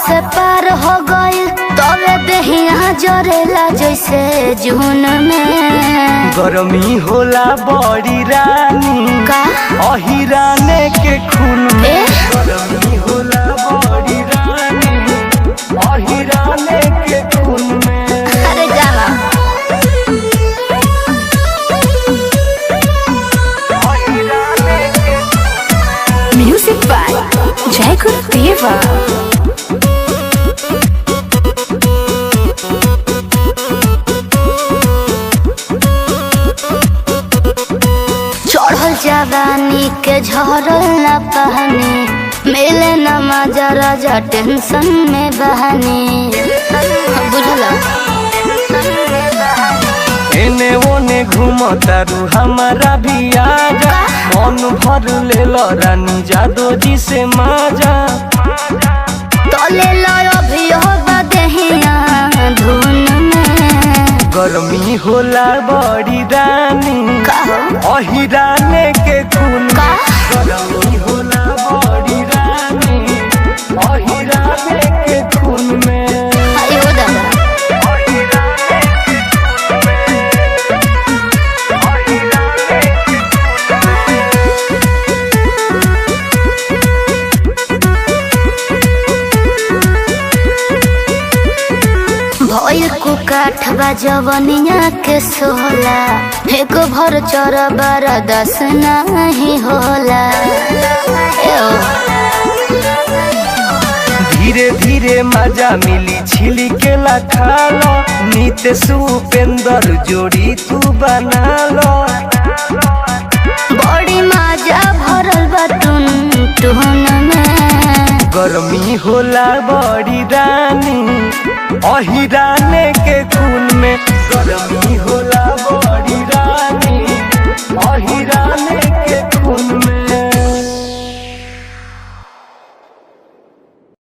से पार हो गई तबे देहिया जरेला जैसे जून में। गरमी होला बड़ी रानी का अहिराने के खून में। गरमी होला बड़ी रानी अहिराने के खून में। अरे जाना म्यूजिक बाय जय गुरुदेवा। चढ़ल जवानी के झरल न पहनी मिले न मजा राजा टेंशन में बहनी बुझल। एने ओने घूमतारू हमारा भी आजा मन भर ले रानी जादो जी से माजा। तले लो भी हो देहिया धुन में। गरमी होला बड़ी रानी अहिराने के खून का गरमी होला बड़ी रानी अहिराने के खून में। आयो दादा भइल कुकाठबा जवनिया के सोला एक भर चर बार दस नहीं होला। धीरे धीरे मजा मिली छिली के ला खालो नीत सुपेंदर जोड़ी तू बना लो। बड़ी मजा भरल बा टुन टुन में। गरमी होला बड़ी रानी अहिराने के खून में। गरमी होला